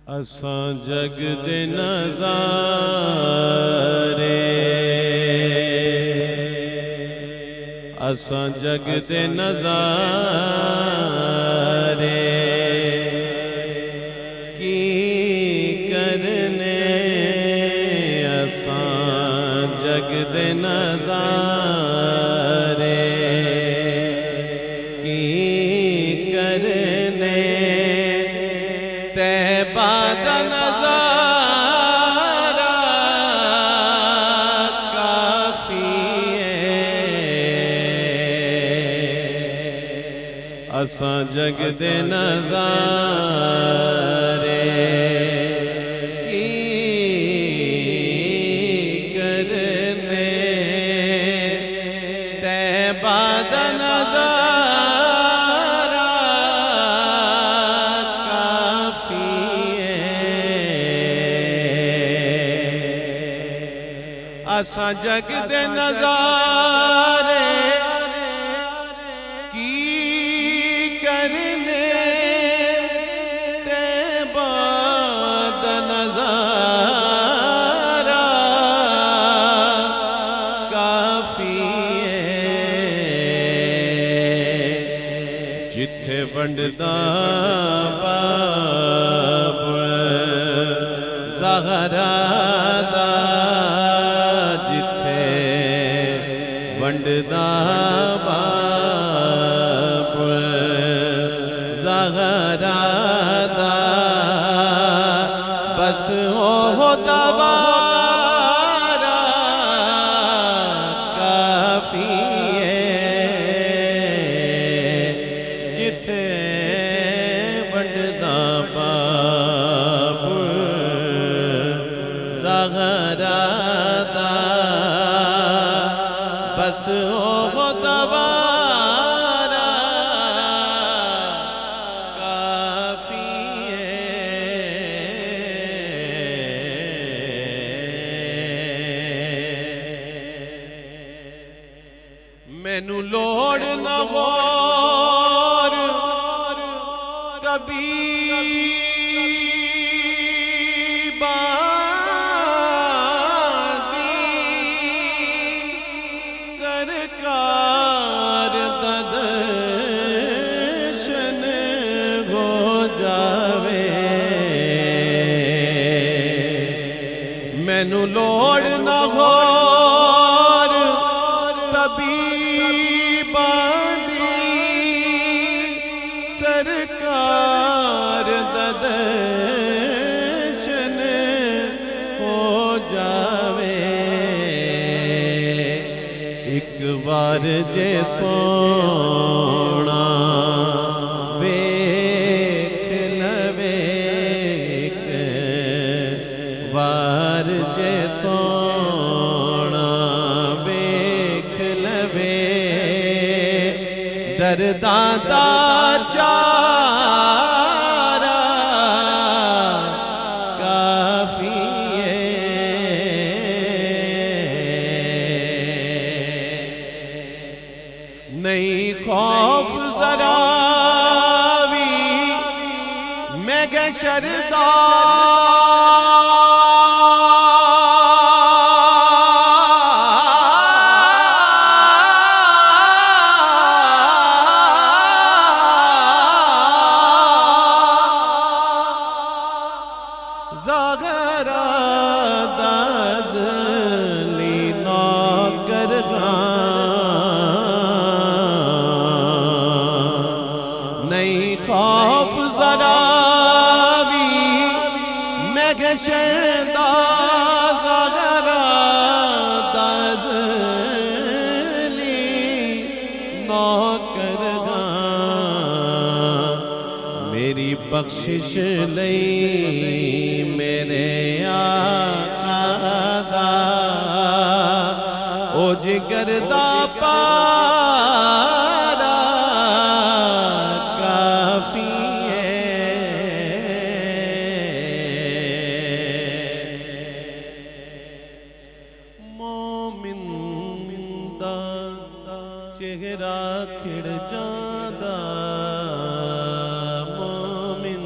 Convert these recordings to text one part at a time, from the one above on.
असां जग दे नज़ारे, असां जग दे नज़ारे की करने, असां जग दे नज़ारे की करने। तैबा दा नज़ारा काफ़ी है, असां जग दे नज़ारे की करने। तैबा दा असां जग दे नज़ारे की करने। तैबा दा नज़ारा काफ़ी है, जिथे वंडदा बाब ज़हरा दा, वंडदा बाब ज़हरा दा, बस हो दवारा काफ़ी है, जिथे वंडदा बाब ज़हरा दा, बस हो दवारा काफ़ी है। मैनू लोड़ न गौर कभी सरकार दर्शन हो जावे। मैनू लोड़ न गौर तबीबां दी, सरकार दर्शन हो जावे। एक बार जे सोना वेख लवे, एक बार जे सोना वेख लवे, दर्दां दा चारा काफ़ी नहीं। खौफ जरा भी मैं गशरदा, ज़हरा दाज़ली नौकर नहीं। खौफ जरा भी मैं गशरदा, ज़हरा दाज़ली नौकर मेरी बख्शिश लई मेरे आका दा, ओ जिगर दा पारा काफ़ी है। मोमिन दा चेहरा खिड़ जादा, मोमिन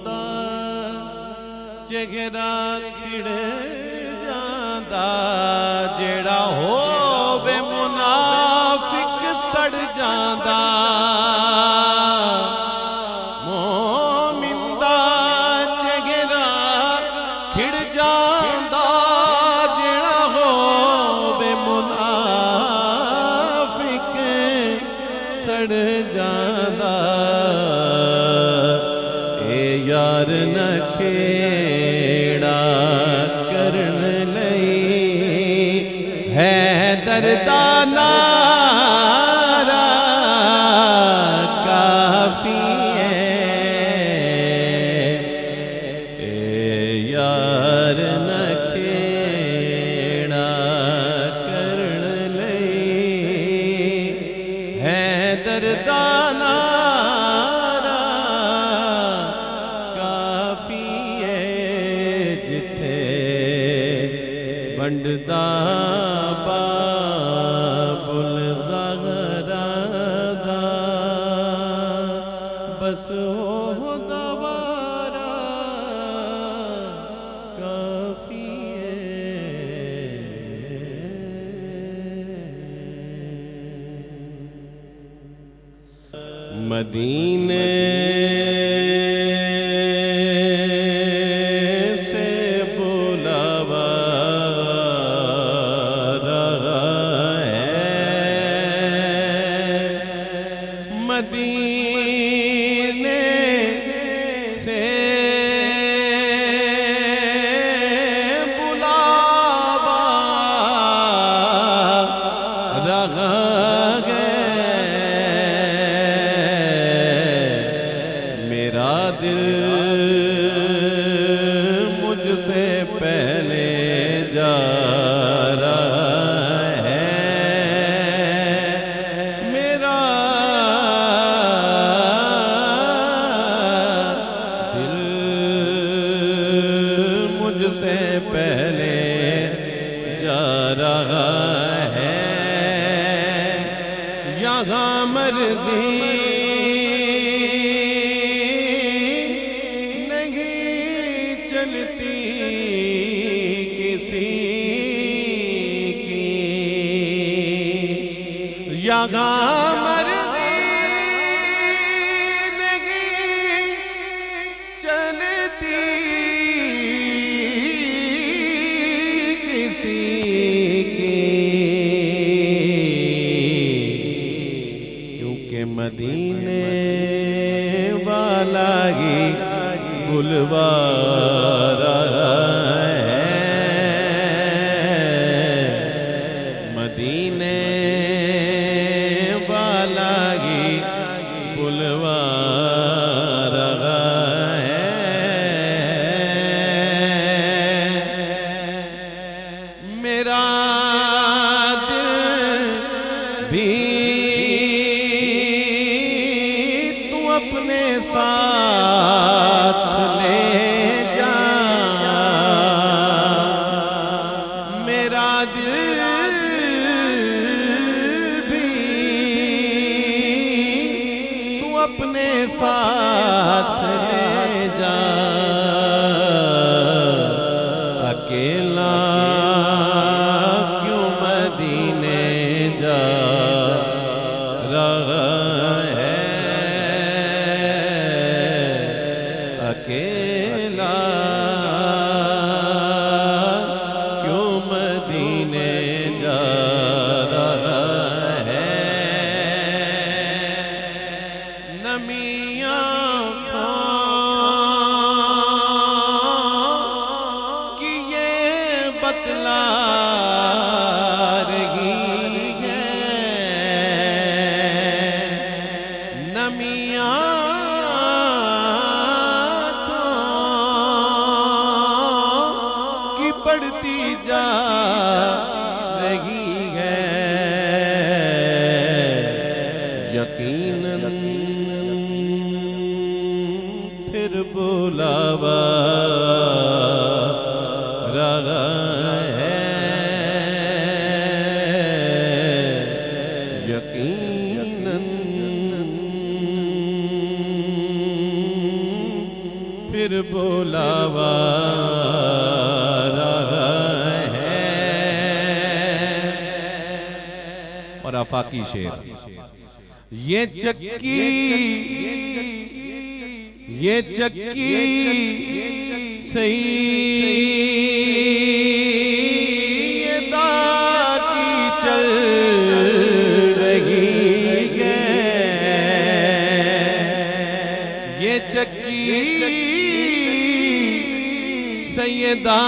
दा चेहरा खिड़ जांदा जेड़ा होवे मुनाफिक सड़ जांदा मोमिन दा चेहरा खिड़ जांदा जेड़ा होवे मुनाफिक सड़ जांदा ए यार न खेड़ा करन लई है दर्दा नारा काफी है ए यार न खेड़ा करन लई है दर्दा वंडदा बाबुल ज़हरा दा बस हो दवारा काफी मदीने मदीने से बुलावा रहा है मेरा दिल मुझसे पहले जा रहा है मेरा मुझसे पहले जा रहा है यहाँ मर्जी नहीं चलती किसी की यहाँ मर्जी नहीं चलती क्योंकि मदीने वाला ही बुलवारा है मदीने वाला ही बुलवारा है मेरा दिल भी तू अपने साथ ले जा मेरा दिल भी तू अपने साथ ले जा अकेला क्यों मदीने जा रहा है अकेला क्यों मदीने जा रहा है नमियाँ कि ये बतला रही है नमियाँ की पड़ती जा रही है यकीनन फिर बुलावा रहा है यकीनन फिर बुलावा है। और आफाकी शेर, ये चक्की सईदा की चल रही है। ये चक्की सईदा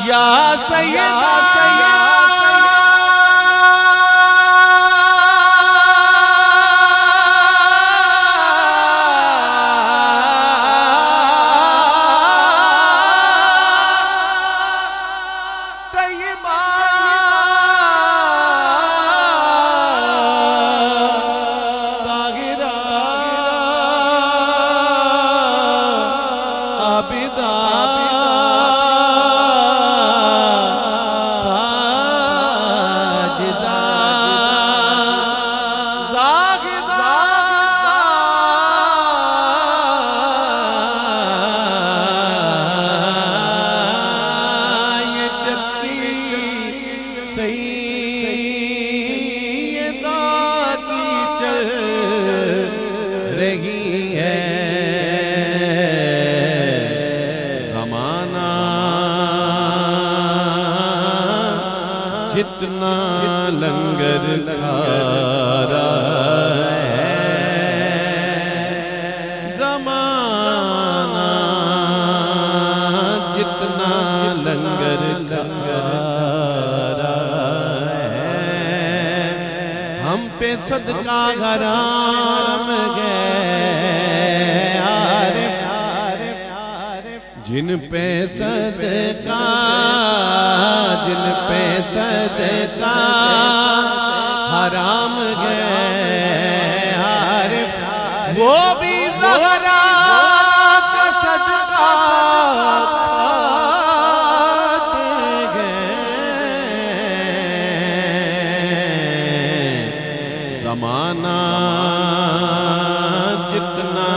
या सैयदा जितना लंगर खा रहा है ज़माना, जितना लंगर खा रहा है। हम पे सदका हराम गए जिन पे सदका हराम गए, वो भी ज़हरा का सदका खाते गए। ज़माना जितना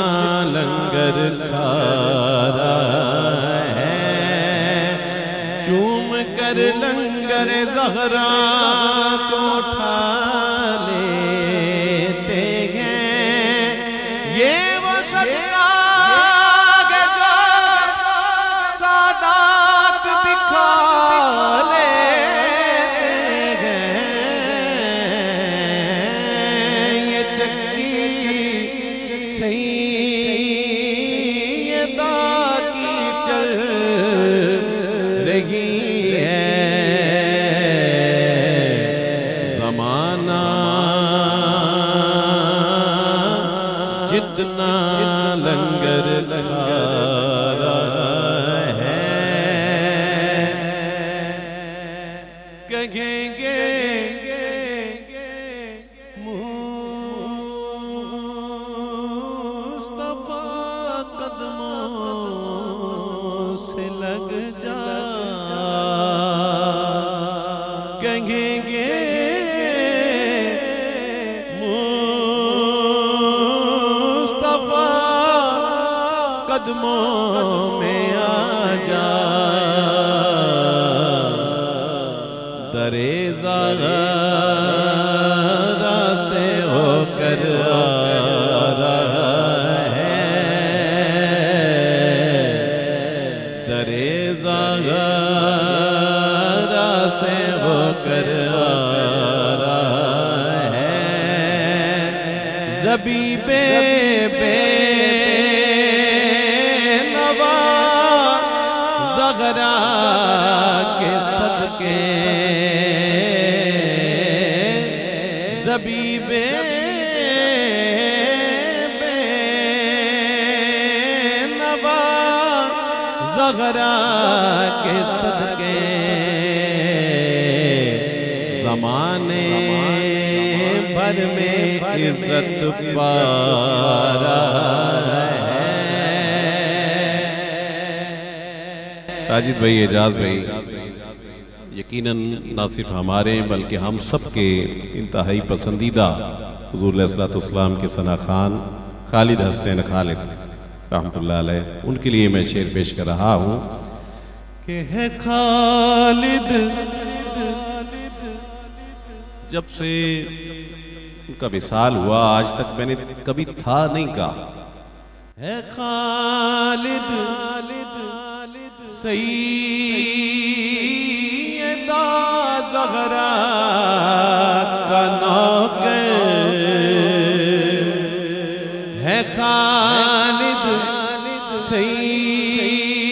लंगर खा लंगर ज़हरा को उठा लेते हैं। ये वो सदका है जो सादात बिखा लेते हैं। ये चक्की सईदा की चल रही जितना लंगर लगा है। कहेंगे मुस्तफा कदमों से लग जा, कहेंगे कदमों में आ जा। दरे ज़हरा से होकर आ रहा है। दरे ज़हरा से होकर आ रहा है। ज़बीबे ज़हरा के सदके ज़बीबे नवा ज़हरा के सदके ज़माने भर में इज्जत पा रहा है। साजिद भाई, एजाज भाई, ये यकीनन ना सिर्फ हमारे बल्कि हम सब के इंतहाई पसंदीदा हुज़ूर अलैहिस्सलाम के सना खान खालिद हसनैन खालिद रहमतुल्लाह अलैह, उनके लिए मैं शेर पेश कर रहा हूँ कि है खालिद जब से उनका विसाल हुआ आज तक मैंने कभी था नहीं कहा। है खालिद सैयदा ज़हरा का नौकर, है खालिद सैयदा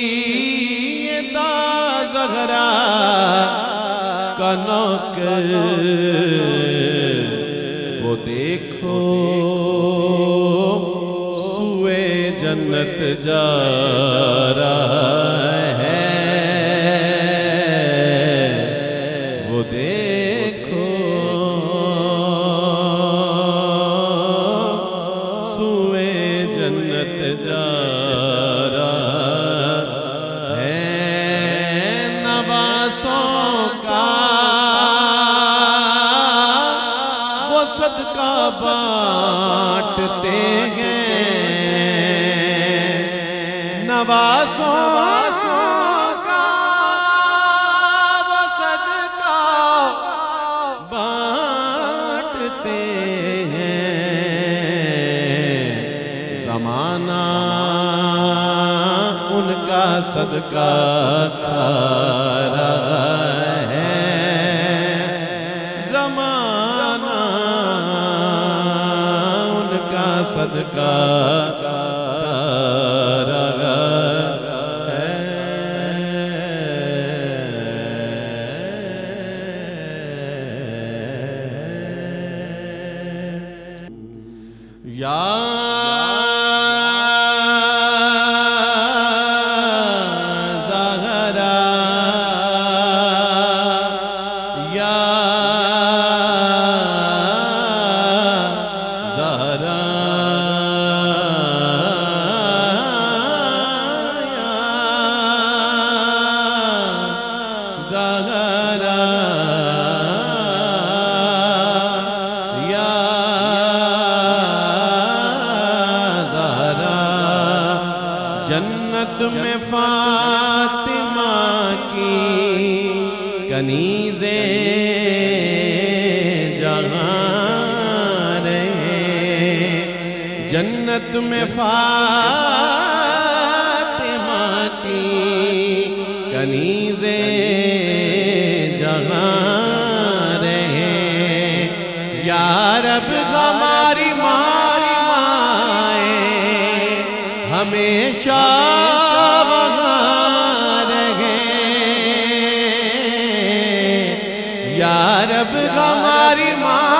ज़हरा का नौकर। वो देखो सुए जन्नत जा रहा है, वो देखो सुए जन्नत जा रहा है। नवासों का वो सदका बांटते हैं, नवासों का वो सदका बांटते हैं। ज़माना उनका सदका खा रहा है, ज़माना उनका सदका खा रहा है। या ज़हरा या ज़हरा ज़हरा या ज़हरा। जन्नत में फातिमा की कनीज़े जहाँ रहे, जन्नत में फातिमा की कनीज़े जहाँ रहे। या रब हमारी माए हमेशा वहाँ रहे, या रब हमारी माँ